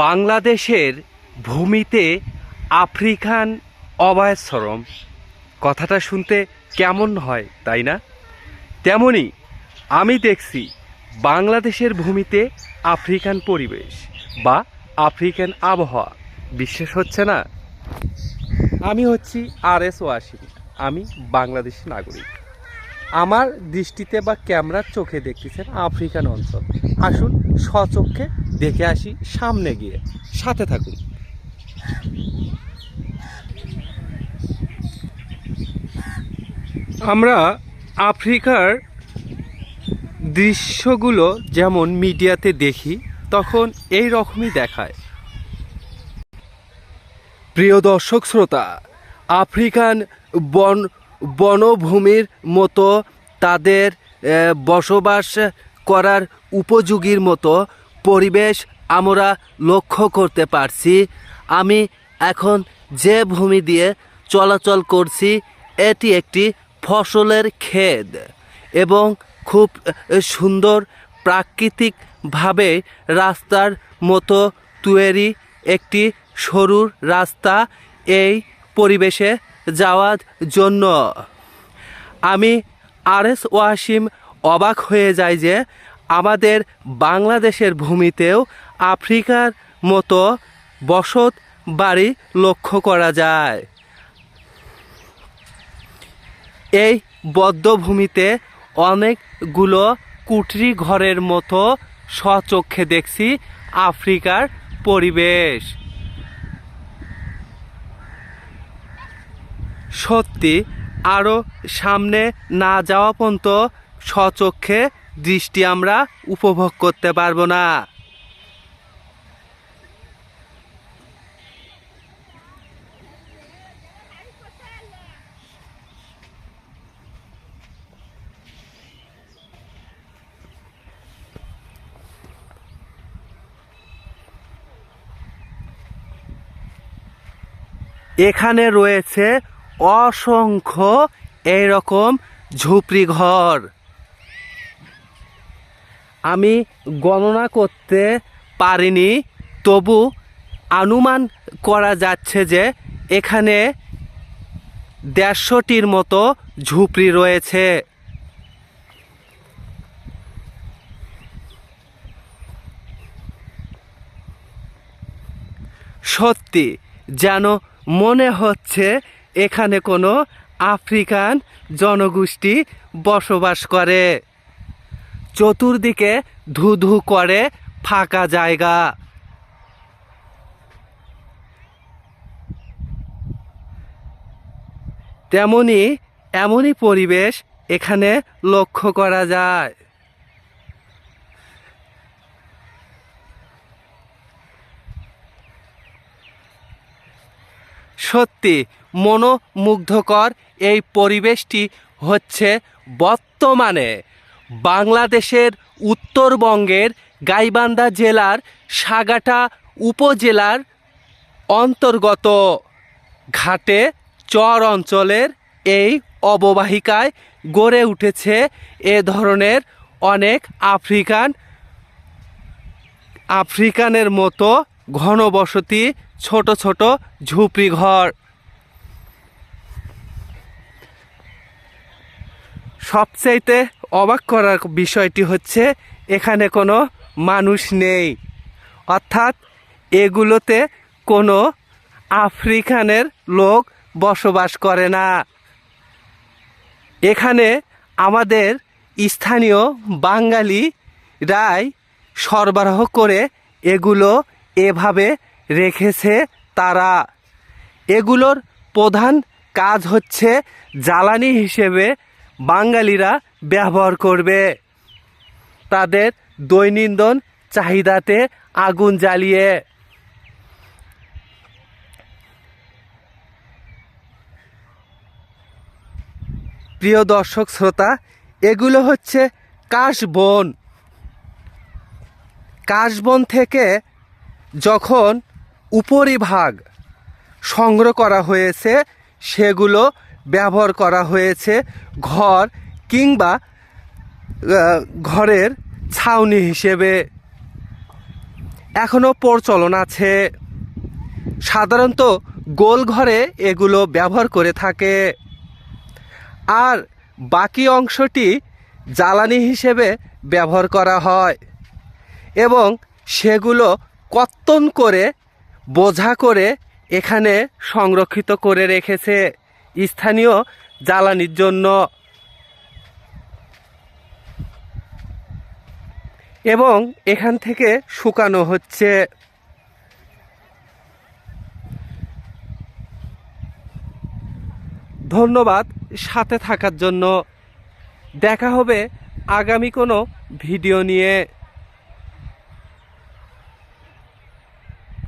বাংলাদেশের ভূমিতে আফ্রিকান অভয়াশ্রম, কথাটা শুনতে কেমন হয় তাই না? তেমনি আমি দেখছি বাংলাদেশের ভূমিতে আফ্রিকান পরিবেশ বা আফ্রিকান আবহাওয়া। বিশ্বাস হচ্ছে না? আমি হচ্ছি RS ওয়াসিম, আমি বাংলাদেশি নাগরিক। আমার দৃষ্টিতে বা ক্যামেরার চোখে দেখতেছেন আফ্রিকান অঞ্চল। আসুন স্বচক্ষে দেখে আসি, সামনে গিয়ে সাথে থাকুন। আমরা আফ্রিকার দৃশ্যগুলো যেমন মিডিয়াতে দেখি তখন এই রকমই দেখায়। প্রিয় দর্শক শ্রোতা, আফ্রিকান বনভূমির মতো তাদের বসবাস করার উপযোগীর মতো পরিবেশ আমরা লক্ষ্য করতে পারছি। আমি এখন যে ভূমি দিয়ে চলাচল করছি এটি একটি ফসলের ক্ষেত এবং খুব সুন্দর প্রাকৃতিকভাবে রাস্তার মতো তৈরি একটি সরু রাস্তা এই পরিবেশে যাওয়ার জন্য। আমি RS ওয়াসিম অবাক হয়ে যায় যে আমাদের বাংলাদেশের ভূমিতেও আফ্রিকার মতো বসত বাড়ি লক্ষ্য করা যায়। এই বদ্ধভূমিতে অনেকগুলো কুঠরি ঘরের মতো স্বচক্ষে দেখছি আফ্রিকার পরিবেশ। সত্যি আরও সামনে না যাওয়া পর্যন্ত স্বচক্ষে দৃষ্টি আমরা উপভোগ করতে পারবো না। এখানে রয়েছে অসংখ্য এইরকম ঝুপড়ি ঘর। আমি গণনা করতে পারিনি, তবু অনুমান করা যাচ্ছে যে এখানে 150টির মতো ঝুপড়ি রয়েছে। সত্যি যেন মনে হচ্ছে এখানে কোনো আফ্রিকান জনগোষ্ঠী বসবাস করে। চতুর্দিকে ধু ধু করে ফাঁকা জায়গা। এমনই পরিবেশ এখানে লক্ষ্য করা যায়। সত্যি মনোমুগ্ধকর এই পরিবেশটি হচ্ছে বর্তমানে বাংলাদেশের উত্তরবঙ্গের গাইবান্ধা জেলার সাগাটা উপজেলার অন্তর্গত ঘাটে চর অঞ্চলের এই অববাহিকায় গড়ে উঠেছে এ ধরনের অনেক আফ্রিকানের মতো ঘনবসতি ছোট ছোট ঝুপড়ি ঘর। সবচাইতে অবাক করার বিষয়টি হচ্ছে এখানে কোনো মানুষ নেই, অর্থাৎ এগুলোতে কোনো আফ্রিকানের লোক বসবাস করে না। এখানে আমাদের স্থানীয় বাঙালিরাই সরবরাহ করে এগুলো এভাবে রেখেছে তারা। এগুলোর প্রধান কাজ হচ্ছে জ্বালানি হিসেবে বাঙালিরা ব্যবহার করবে তাদের দৈনন্দিন চাহিদাতে আগুন জ্বালিয়ে। প্রিয় দর্শক শ্রোতা, এগুলো হচ্ছে কাশবন। কাশবন থেকে যখন উপরিভাগ সংগ্রহ করা হয়েছে সেগুলো ব্যবহার করা হয়েছে ঘর কিংবা ঘরের ছাউনি হিসেবে। এখনও প্রচলন আছে। সাধারণত গোল ঘরে এগুলো ব্যবহার করে থাকে, আর বাকি অংশটি জ্বালানি হিসেবে ব্যবহার করা হয় এবং সেগুলো কর্তন করে বোঝা করে এখানে সংরক্ষিত করে রেখেছে স্থানীয় জ্বালানির জন্য। এবং এখান থেকে শুকানো হচ্ছে। ধন্যবাদ সাথে থাকার জন্য। দেখা হবে আগামী কোনো ভিডিও নিয়ে।